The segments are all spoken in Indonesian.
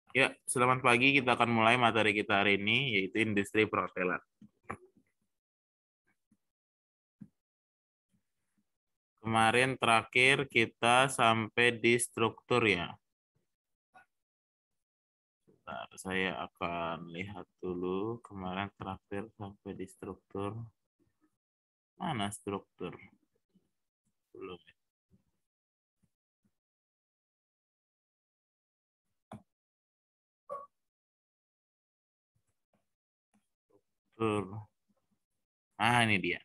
Ya, selamat pagi. Kita akan mulai materi kita hari ini, yaitu industri perhotelan. Kemarin terakhir kita sampai di struktur ya. Bentar, saya akan lihat dulu. Kemarin terakhir sampai di struktur. Mana struktur? Belum. Struktur. Ah, ini dia.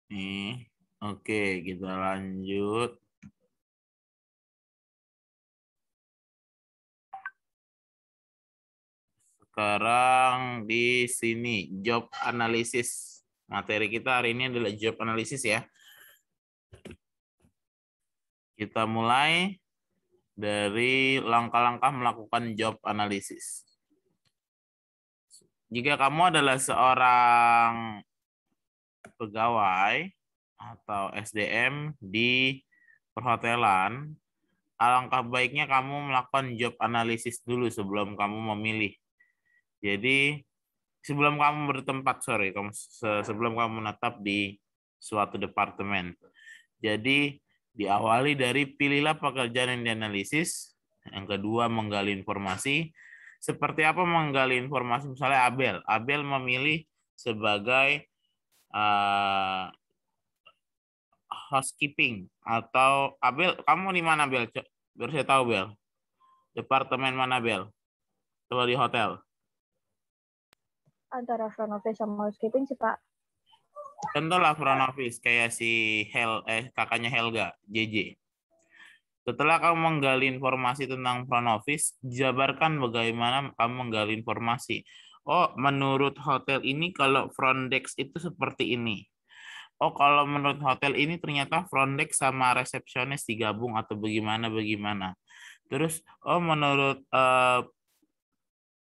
Nih, oke, kita lanjut. Sekarang di sini job analisis. Materi kita hari ini adalah job analisis ya. Kita mulai dari langkah-langkah melakukan job analisis. Jika kamu adalah seorang pegawai atau SDM di perhotelan, alangkah baiknya kamu melakukan job analisis dulu sebelum kamu memilih. Jadi sebelum kamu sebelum kamu menetap di suatu departemen. Jadi diawali dari pilihlah pekerjaan yang dianalisis. Yang kedua, menggali informasi. Seperti apa menggali informasi? Misalnya Abel memilih sebagai housekeeping atau Abel, kamu di mana Bel? Biar saya tahu Bel. Departemen mana Bel? Kalau di hotel. Antara front office sama housekeeping sih Pak. Contohlah front office kayak si kakaknya Helga, JJ. Setelah kamu menggali informasi tentang front office, jabarkan bagaimana kamu menggali informasi. Oh, menurut hotel ini kalau front desk itu seperti ini. Oh, kalau menurut hotel ini ternyata front desk sama resepsionis digabung atau bagaimana. Terus, oh menurut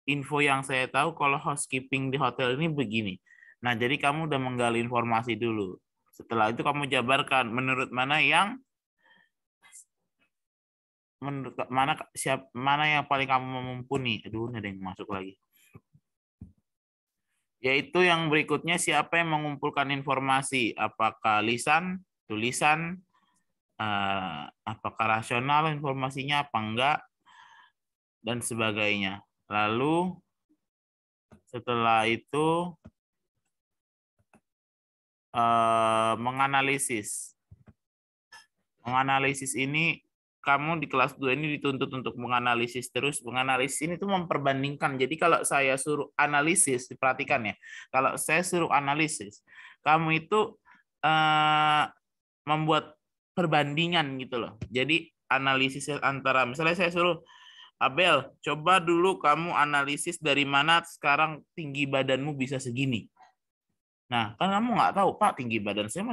info yang saya tahu kalau housekeeping di hotel ini begini. Nah, jadi kamu udah menggali informasi dulu. Setelah itu kamu jabarkan menurut mana yang yang paling kamu mumpuni. Aduh, ini ada yang masuk lagi. Yaitu yang berikutnya, siapa yang mengumpulkan informasi? Apakah lisan, tulisan, apakah rasional informasinya apa enggak, dan sebagainya. Lalu setelah itu menganalisis. Menganalisis ini, kamu di kelas 2 ini dituntut untuk menganalisis terus. Menganalisis ini tuh memperbandingkan. Jadi kalau saya suruh analisis, diperhatikan ya. Kalau saya suruh analisis, kamu itu membuat perbandingan gitu loh. Jadi analisis antara, misalnya saya suruh, Abel, coba dulu kamu analisis dari mana sekarang tinggi badanmu bisa segini. Nah, kan kamu nggak tahu, Pak, tinggi badan saya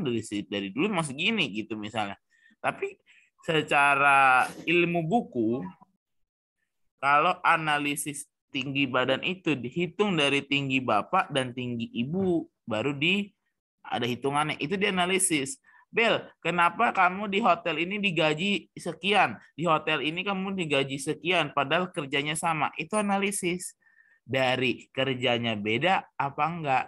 dari dulu masih segini gitu misalnya. Tapi secara ilmu buku, kalau analisis tinggi badan itu dihitung dari tinggi bapak dan tinggi ibu, baru ada hitungannya. Itu dianalisis. Bel, kenapa kamu di hotel ini digaji sekian? Di hotel ini kamu digaji sekian, padahal kerjanya sama. Itu analisis. Dari kerjanya beda apa enggak?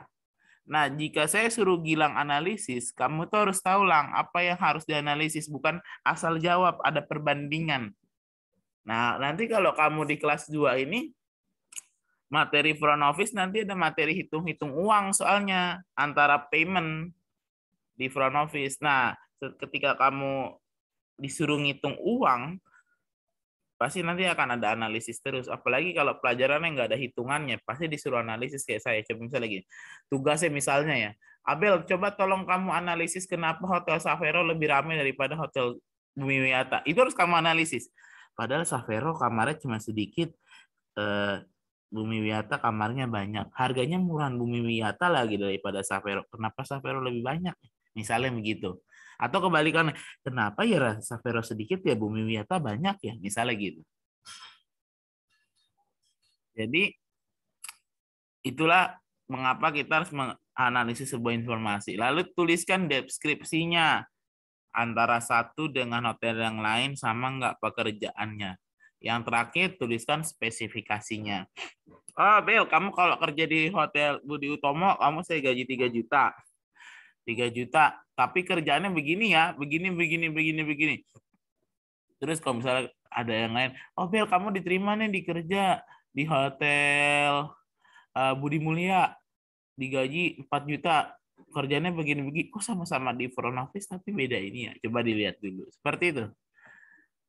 Nah, jika saya suruh Gilang analisis, kamu tuh harus tahu Lang, apa yang harus dianalisis, bukan asal jawab, ada perbandingan. Nah, nanti kalau kamu di kelas 2 ini, materi front office nanti ada materi hitung-hitung uang soalnya, antara payment di front office. Nah, ketika kamu disuruh ngitung uang, pasti nanti akan ada analisis terus. Apalagi kalau pelajarannya nggak ada hitungannya, pasti disuruh analisis kayak saya. Coba misalnya lagi, tugasnya misalnya ya, Abel, coba tolong kamu analisis kenapa Hotel Savero lebih ramai daripada Hotel Bumi Wiyata. Itu harus kamu analisis. Padahal Savero kamarnya cuma sedikit, Bumi Wiyata kamarnya banyak. Harganya murahan Bumi Wiyata lagi daripada Savero. Kenapa Savero lebih banyak? Misalnya begitu. Atau kebalikannya, kenapa ya Savero sedikit ya Bumi Wiyata banyak ya? Misalnya gitu. Jadi itulah mengapa kita harus menganalisis sebuah informasi. Lalu tuliskan deskripsinya antara satu dengan hotel yang lain sama nggak pekerjaannya. Yang terakhir tuliskan spesifikasinya. Oh, Bel, kamu kalau kerja di Hotel Budi Utomo, kamu saya gaji 3 juta. 3 juta, tapi kerjaannya begini ya, begini. Terus kalau misalnya ada yang lain, oh Bel, kamu diterima nih di kerja di Hotel Budi Mulia, digaji 4 juta. Kerjanya begini-begini, kok sama-sama di front office tapi beda ini ya. Coba dilihat dulu. Seperti itu.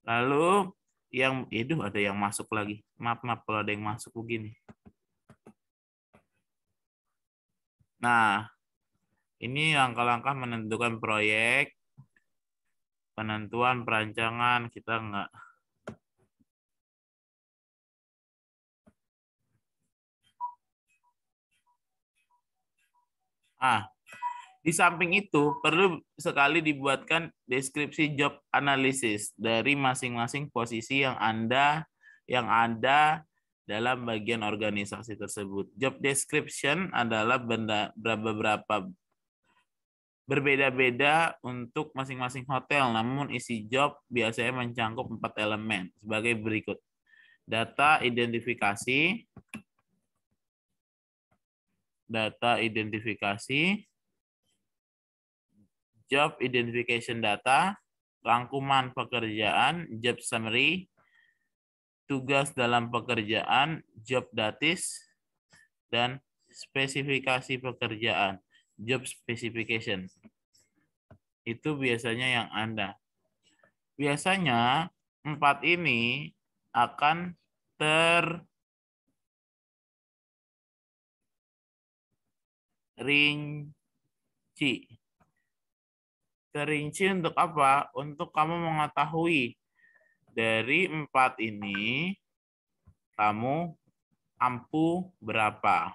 Lalu yang ada yang masuk lagi. Maaf kalau ada yang masuk begini. Nah, ini langkah-langkah menentukan proyek, penentuan perancangan, kita enggak. Di samping itu, perlu sekali dibuatkan deskripsi job analysis dari masing-masing posisi yang ada dalam bagian organisasi tersebut. Job description adalah beberapa berbeda-beda untuk masing-masing hotel, namun isi job biasanya mencangkup 4 elemen sebagai berikut. Data identifikasi, job identification data, rangkuman pekerjaan, job summary, tugas dalam pekerjaan, job datis, dan spesifikasi pekerjaan, job specification. Itu biasanya yang Anda. Biasanya 4 ini akan terinci. Terinci untuk apa? Untuk kamu mengetahui dari 4 ini kamu ampuh berapa.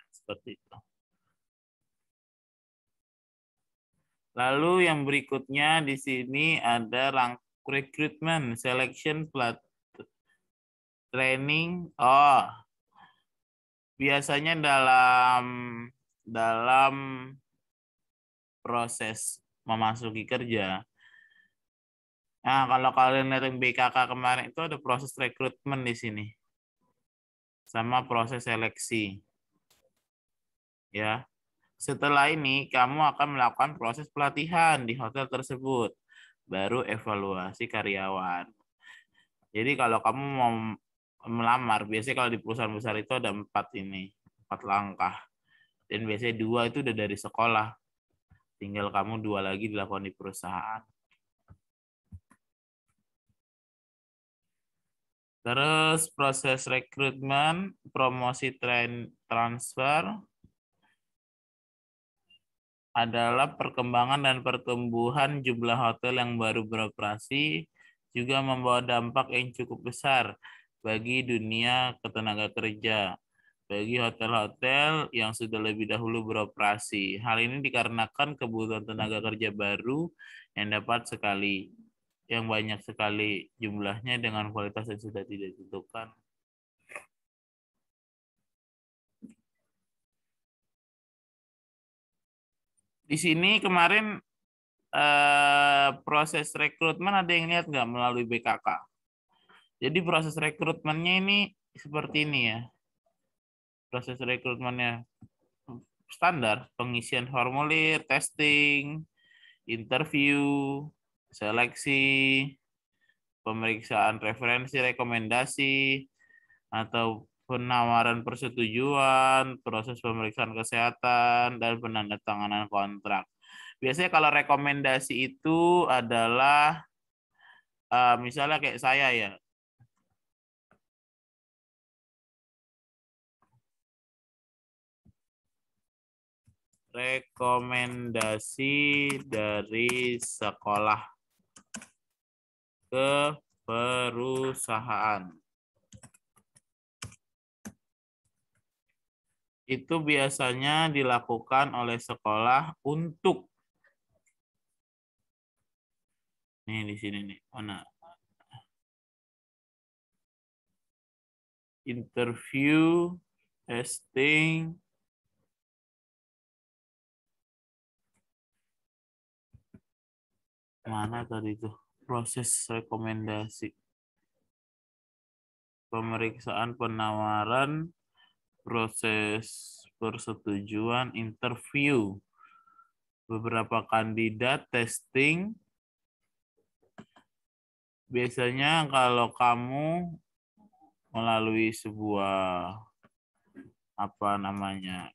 Seperti itu. Lalu yang berikutnya di sini ada recruitment, selection, training. Oh, biasanya dalam proses memasuki kerja. Nah, kalau kalian lihat yang BKK kemarin itu ada proses rekrutmen di sini. Sama proses seleksi. Ya. Setelah ini kamu akan melakukan proses pelatihan di hotel tersebut. Baru evaluasi karyawan. Jadi kalau kamu mau melamar, biasanya kalau di perusahaan besar itu ada 4 langkah. Dan biasanya 2 itu udah dari sekolah. Tinggal kamu 2 lagi dilakukan di perusahaan. Terus proses rekrutmen, promosi, transfer adalah perkembangan dan pertumbuhan jumlah hotel yang baru beroperasi, juga membawa dampak yang cukup besar bagi dunia ketenaga kerja, bagi hotel-hotel yang sudah lebih dahulu beroperasi. Hal ini dikarenakan kebutuhan tenaga kerja baru yang banyak sekali jumlahnya dengan kualitas yang sudah tidak ditentukan. Di sini kemarin proses rekrutmen ada yang lihat nggak melalui BKK? Jadi proses rekrutmennya ini seperti ini ya. Proses rekrutmennya standar, pengisian formulir, testing, interview, seleksi, pemeriksaan referensi, rekomendasi, atau penawaran persetujuan, proses pemeriksaan kesehatan, dan penandatanganan kontrak. Biasanya kalau rekomendasi itu adalah misalnya kayak saya ya. Rekomendasi dari sekolah ke perusahaan. Itu biasanya dilakukan oleh sekolah untuk di sini nih, mana? Interview, testing, Mana tadi tuh? Proses rekomendasi. Pemeriksaan penawaran, proses persetujuan, interview. Beberapa kandidat, testing. Biasanya kalau kamu melalui sebuah apa namanya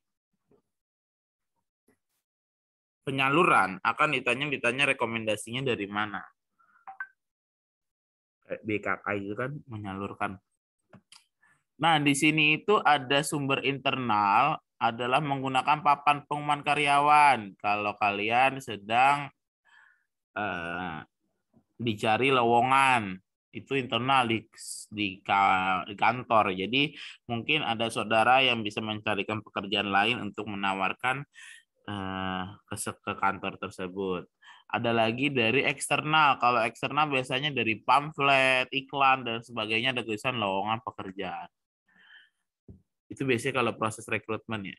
penyaluran akan ditanya rekomendasinya dari mana. BKK itu kan menyalurkan. Nah, di sini itu ada sumber internal adalah menggunakan papan pengumuman karyawan. Kalau kalian sedang dicari lowongan, itu internal di kantor. Jadi mungkin ada saudara yang bisa mencarikan pekerjaan lain untuk menawarkan ke kantor tersebut. Ada lagi dari eksternal. Kalau eksternal biasanya dari pamflet, iklan, dan sebagainya ada tulisan lowongan pekerjaan. Itu biasanya kalau proses rekrutmen ya.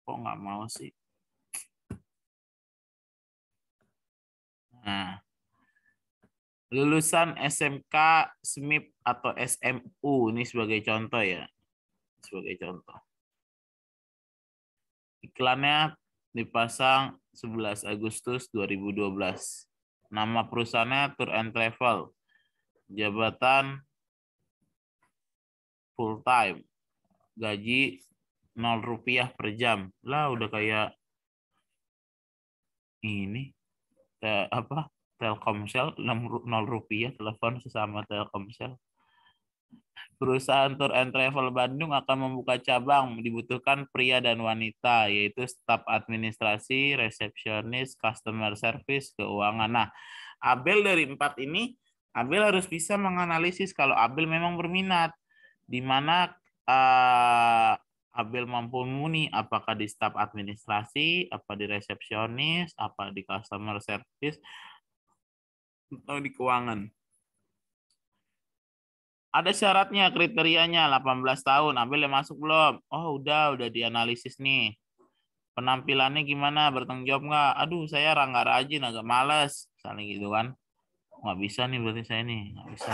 Kok nggak mau sih? Nah, lulusan SMK, SMIP, atau SMU. Ini sebagai contoh ya. Sebagai contoh. Iklannya dipasang 11 Agustus 2012. Nama perusahaannya Tour and Travel. Jabatan full time. Gaji 0 rupiah per jam. Lah udah kayak ini. Telkomsel 0 rupiah telepon sesama Telkomsel. Perusahaan Tour and Travel Bandung akan membuka cabang, dibutuhkan pria dan wanita, yaitu staf administrasi, resepsionis, customer service, keuangan. Nah, Abel dari 4 ini, Abel harus bisa menganalisis kalau Abel memang berminat, di mana Abel mampu memenuhi apakah di staf administrasi, apa di resepsionis, apa di customer service, atau di keuangan. Ada syaratnya, kriterianya 18 tahun. Abel yang masuk belum? Oh, udah dianalisis nih. Penampilannya gimana? Bertanggung jawab nggak? Aduh, saya nggak rajin, agak malas. Misalnya gitu kan. Nggak bisa nih berarti saya nih. Nggak bisa.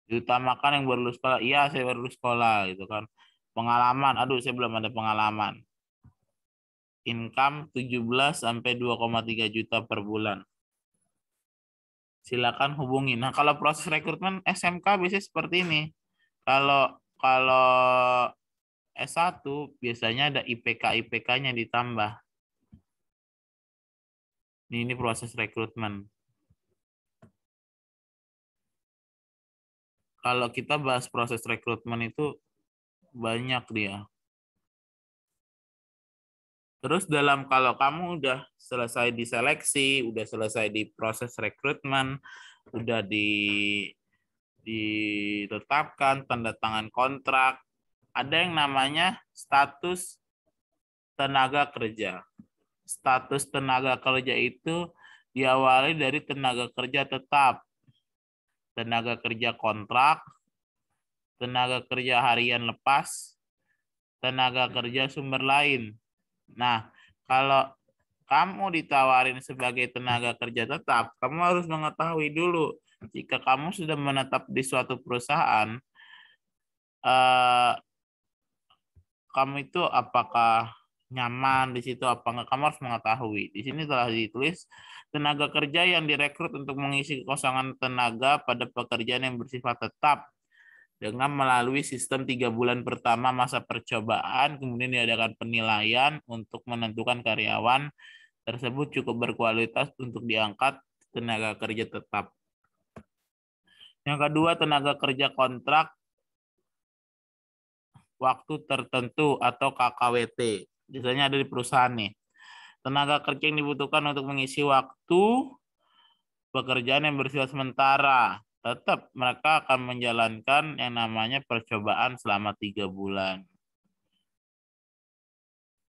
Diutamakan yang baru lulus sekolah. Iya, saya baru lulus sekolah gitu kan. Pengalaman. Aduh, saya belum ada pengalaman. Income 17 sampai 2,3 juta per bulan. Silakan hubungi. Nah, kalau proses rekrutmen SMK biasanya seperti ini. Kalau S1 biasanya ada IPK-IPK-nya ditambah. Ini proses rekrutmen. Kalau kita bahas proses rekrutmen itu banyak dia. Terus kalau kamu udah selesai diseleksi, udah selesai di proses rekrutmen, udah ditetapkan tanda tangan kontrak, ada yang namanya status tenaga kerja. Status tenaga kerja itu diawali dari tenaga kerja tetap, tenaga kerja kontrak, tenaga kerja harian lepas, tenaga kerja sumber lain. Nah, kalau kamu ditawarin sebagai tenaga kerja tetap, kamu harus mengetahui dulu jika kamu sudah menetap di suatu perusahaan, kamu itu apakah nyaman di situ apa enggak, kamu harus mengetahui. Di sini telah ditulis tenaga kerja yang direkrut untuk mengisi kekosongan tenaga pada pekerjaan yang bersifat tetap dengan melalui sistem 3 bulan pertama masa percobaan, kemudian diadakan penilaian untuk menentukan karyawan tersebut cukup berkualitas untuk diangkat tenaga kerja tetap. Yang kedua, tenaga kerja kontrak waktu tertentu atau KKWT. Biasanya ada di perusahaan nih. Tenaga kerja yang dibutuhkan untuk mengisi waktu pekerjaan yang bersifat sementara. Tetap mereka akan menjalankan yang namanya percobaan selama 3 bulan.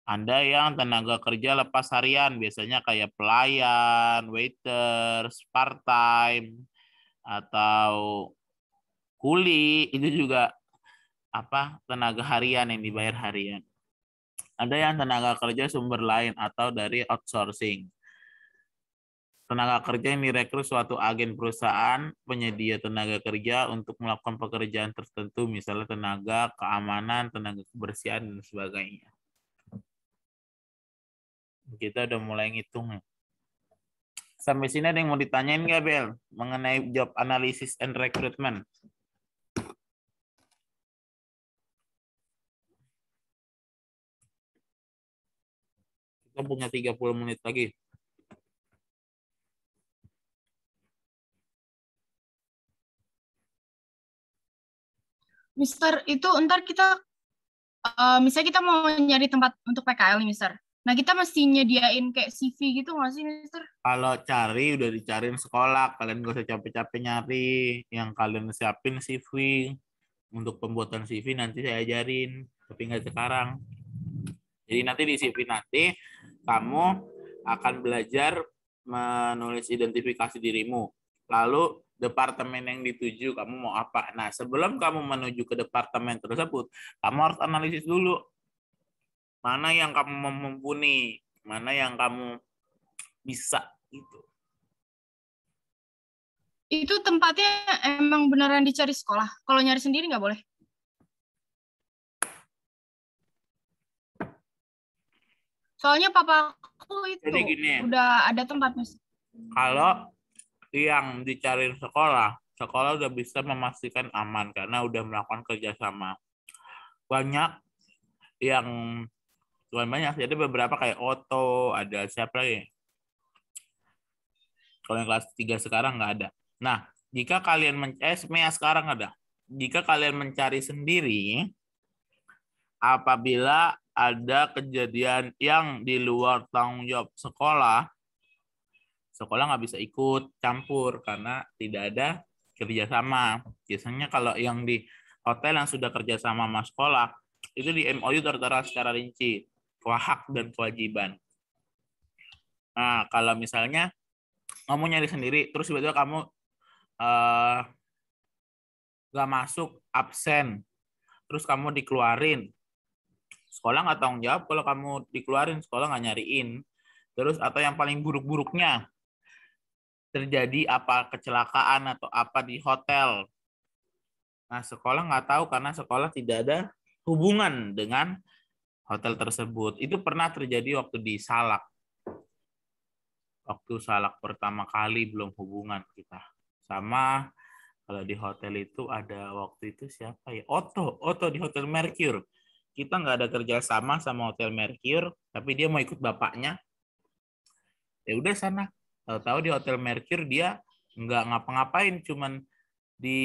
Anda yang tenaga kerja lepas harian, biasanya kayak pelayan, waiters, part-time, atau kuli, itu juga tenaga harian yang dibayar harian. Ada yang tenaga kerja sumber lain atau dari outsourcing. Tenaga kerja yang direkrut suatu agen perusahaan penyedia tenaga kerja untuk melakukan pekerjaan tertentu, misalnya tenaga keamanan, tenaga kebersihan, dan sebagainya. Kita udah mulai ngitung. Sampai sini ada yang mau ditanyain nggak, Bel? Mengenai job analysis and recruitment. Kita punya 30 menit lagi. Mister, itu ntar kita, misalnya kita mau nyari tempat untuk PKL nih, Mister. Nah, kita mesti nyediain kayak CV gitu nggak sih, Mister? Kalau cari, udah dicariin sekolah. Kalian gak usah capek-capek nyari. Yang kalian siapin CV. Untuk pembuatan CV nanti saya ajarin. Tapi nggak sekarang. Jadi nanti di CV nanti, kamu akan belajar menulis identifikasi dirimu. Lalu departemen yang dituju kamu mau apa. Nah, sebelum kamu menuju ke departemen tersebut, kamu harus analisis dulu. Mana yang kamu mumpuni, mana yang kamu bisa gitu. Itu tempatnya emang beneran dicari sekolah. Kalau nyari sendiri nggak boleh. Soalnya papaku itu Jadi gini, udah ada tempat, Mister. kalau yang dicari sekolah, sekolah udah bisa memastikan aman karena udah melakukan kerjasama. Banyak yang bukan banyak, jadi beberapa kayak Otto, ada siapa lagi? Kalau yang kelas 3 sekarang nggak ada. Nah, jika kalian SMEA sekarang ada. Jika kalian mencari sendiri, apabila ada kejadian yang di luar tanggung jawab sekolah, sekolah nggak bisa ikut campur karena tidak ada kerjasama. Biasanya kalau yang di hotel yang sudah kerjasama sama sekolah, itu di MOU tertera secara rinci, hak dan kewajiban. Nah, kalau misalnya kamu nyari sendiri, terus tiba-tiba kamu nggak masuk, absen, terus kamu dikeluarin, sekolah nggak tanggung jawab kalau kamu dikeluarin, sekolah nggak nyariin. Terus atau yang paling buruk-buruknya, terjadi apa kecelakaan atau apa di hotel. Nah, sekolah nggak tahu karena sekolah tidak ada hubungan dengan hotel tersebut. Itu pernah terjadi waktu di Salak. Waktu Salak pertama kali belum hubungan kita. Sama kalau di hotel itu ada waktu itu siapa ya? Otto di Hotel Mercure. Kita nggak ada kerja sama Hotel Mercure, tapi dia mau ikut bapaknya. Ya udah sana. Tahu-tahu di Hotel Mercure dia nggak ngapa-ngapain, cuman di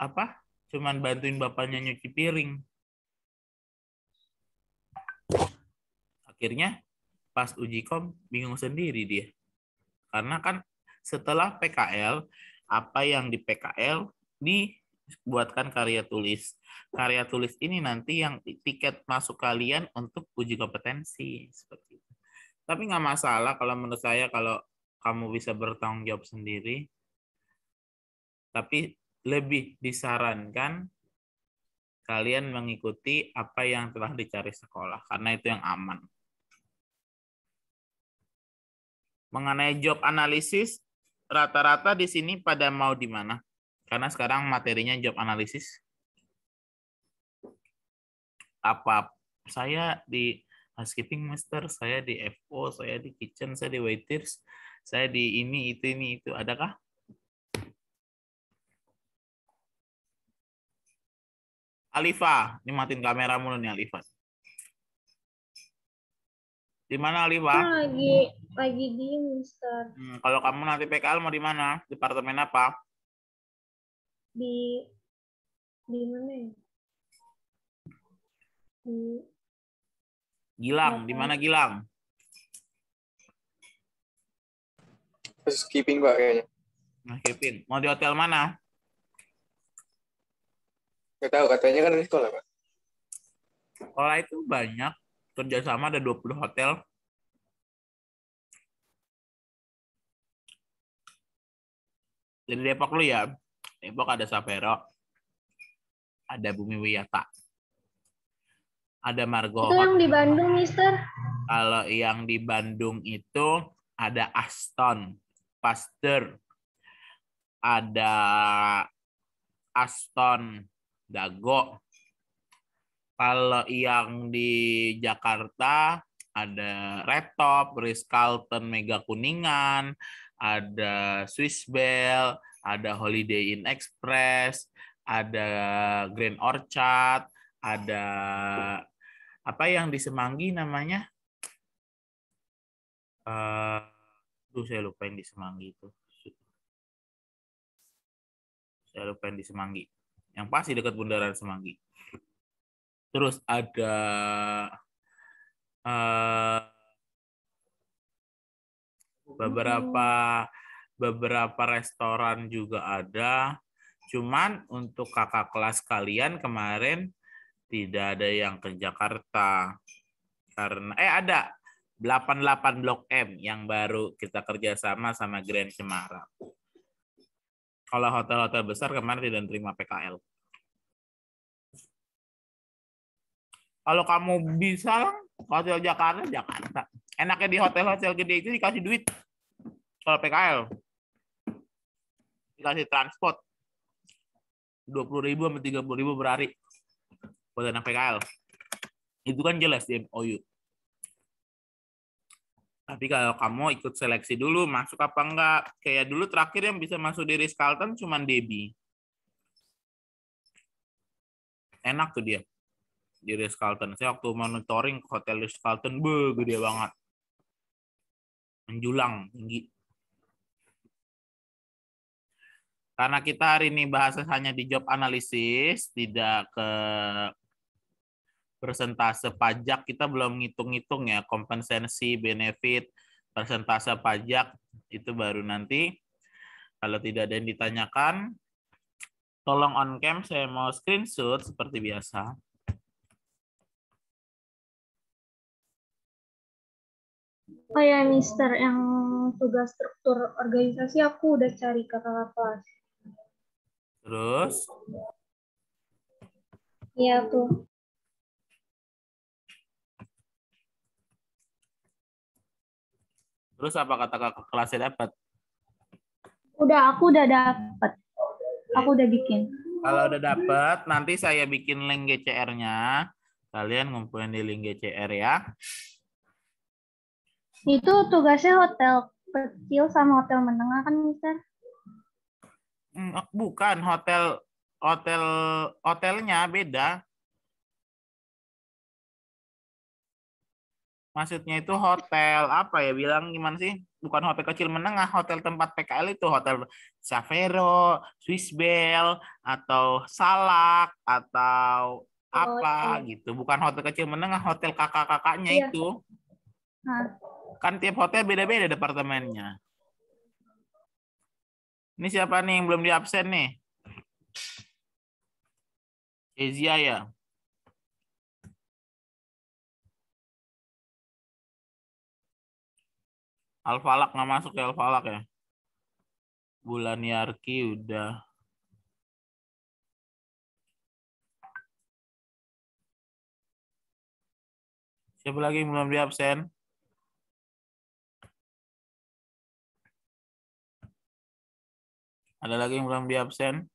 apa? Cuman bantuin bapaknya nyuci piring. Akhirnya pas uji kom bingung sendiri dia. Karena kan setelah PKL, apa yang di PKL dibuatkan karya tulis. Karya tulis ini nanti yang tiket masuk kalian untuk uji kompetensi. Seperti itu. Tapi nggak masalah kalau menurut saya kalau kamu bisa bertanggung jawab sendiri. Tapi lebih disarankan kalian mengikuti apa yang telah dicari sekolah. Karena itu yang aman. Mengenai job analisis, rata-rata di sini pada mau di mana? Karena sekarang materinya job analisis. Apa saya di housekeeping master, saya di FO, saya di kitchen, saya di waiters, saya di ini itu. Adakah? Alifa, ini matiin kamera mulu nih Alifa. Di mana Alifa? Lagi di Mister. Kalau kamu nanti PKL mau di mana? Departemen apa? Di mana ya? Di Gilang, di mana Gilang? Housekeeping Pak kayaknya. Housekeeping. Mau di hotel mana? Nggak tahu, katanya kan di sekolah Pak. Sekolah itu banyak. Kerjasama ada 20 hotel. Jadi Depok lu ya. Depok ada Savero. Ada Bumi Wiyata. Ada Margo. Itu yang di Bandung, Mister. Kalau yang di Bandung itu ada Aston. Pasteur, ada Aston Dago. Kalau yang di Jakarta ada Red Top, Ritz-Carlton Mega Kuningan, ada Swiss Bell, ada Holiday Inn Express, ada Grand Orchard, ada apa yang di Semanggi namanya? Saya lupa yang di Semanggi itu. Saya lupa yang di Semanggi. Yang pasti dekat Bundaran Semanggi. Terus ada beberapa restoran juga ada. Cuman untuk kakak kelas kalian kemarin tidak ada yang ke Jakarta. Karena ada 88 Blok M yang baru kita kerjasama sama Grand Cemara. Kalau hotel-hotel besar kemarin tidak terima PKL. Kalau kamu bisa hotel Jakarta, Jakarta. Enaknya di hotel-hotel gede itu dikasih duit. Kalau PKL. Dikasih transport. 20.000 sampai 30.000 per hari. Buat anak PKL. Itu kan jelas di MOU. Tapi kalau kamu ikut seleksi dulu, masuk apa enggak. Kayak dulu terakhir yang bisa masuk di Ritz-Carlton cuma Debbie. Enak tuh dia. Di Ritz-Carlton. Saya waktu monitoring hotel Ritz-Carlton, gede banget. Menjulang, tinggi. Karena kita hari ini bahasa hanya di job analisis, tidak ke persentase pajak, kita belum ngitung-ngitung ya, kompensasi, benefit, persentase pajak, itu baru nanti. Kalau tidak ada yang ditanyakan, tolong on cam, saya mau screenshot seperti biasa. Oh ya, Mister, yang tugas struktur organisasi aku udah cari ke kakak kelas. Terus? Iya tuh. Terus apa kata kakak kelasnya dapat? Aku udah dapat. Aku udah bikin. Kalau udah dapat, nanti saya bikin link GCR-nya. Kalian ngumpulin di link GCR ya. Itu tugasnya hotel kecil sama hotel menengah kan, Mister? Bukan, hotelnya beda. Maksudnya itu hotel apa ya? Bilang gimana sih? Bukan hotel kecil menengah, hotel tempat PKL itu hotel Savero, Swiss Bell, atau Salak, atau apa gitu. Bukan hotel kecil menengah, hotel kakak-kakaknya itu. Nah. Kan tiap hotel beda-beda departemennya. Ini siapa nih yang belum di absen nih? Ezia ya? Alfalak nggak masuk ya Alfalak ya? Bulan Yarki udah. Siapa lagi yang belum di absen? Ada lagi yang belum di absen?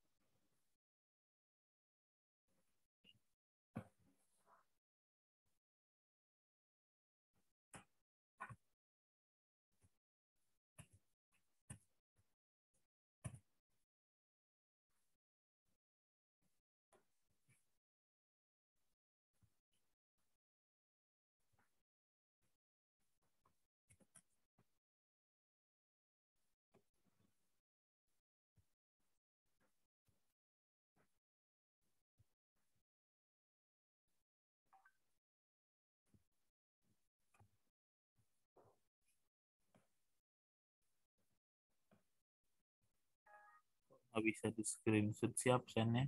Nggak bisa di screenshot si absennya.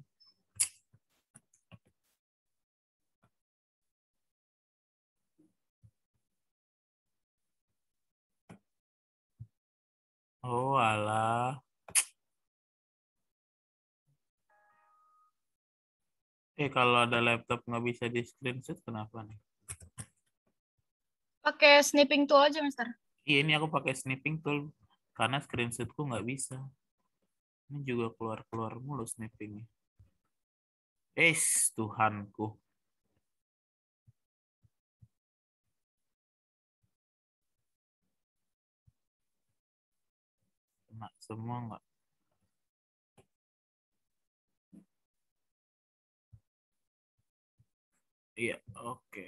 Oh alah. Kalau ada laptop nggak bisa di screenshot kenapa nih? Pakai snipping tool aja, Mister. Iya ini aku pakai snipping tool. Karena screenshotku nggak bisa. Ini juga keluar-keluar mulu snappingnya. Tuhanku. Kena semua nggak? Iya, oke.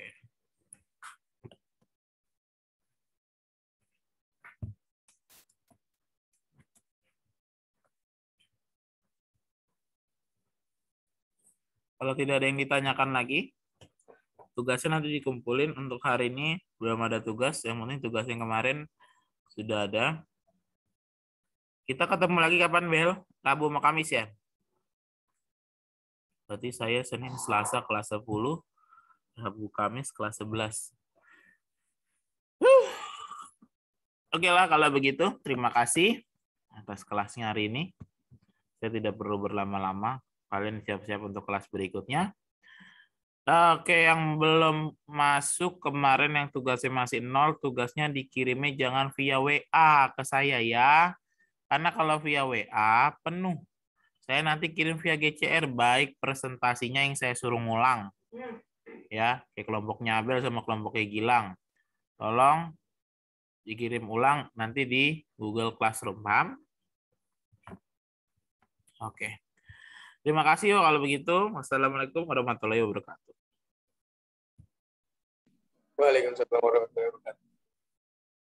Kalau tidak ada yang ditanyakan lagi, tugasnya nanti dikumpulin. Untuk hari ini belum ada tugas. Yang penting tugas yang kemarin sudah ada. Kita ketemu lagi kapan, Bel? Rabu sama Kamis ya? Berarti saya Senin, Selasa kelas 10, Rabu, Kamis kelas 11. Oke lah kalau begitu. Terima kasih atas kelasnya hari ini. Saya tidak perlu berlama-lama. Kalian siap-siap untuk kelas berikutnya. Oke, yang belum masuk kemarin yang tugasnya masih 0, tugasnya dikirimnya jangan via WA ke saya ya. Karena kalau via WA penuh. Saya nanti kirim via GCR, baik presentasinya yang saya suruh ngulang. Ya, kayak kelompoknya Abel sama kelompoknya Gilang. Tolong dikirim ulang nanti di Google Classroom, paham? Oke. Terima kasih yo kalau begitu. Wassalamualaikum warahmatullahi wabarakatuh. Waalaikumsalam warahmatullahi wabarakatuh.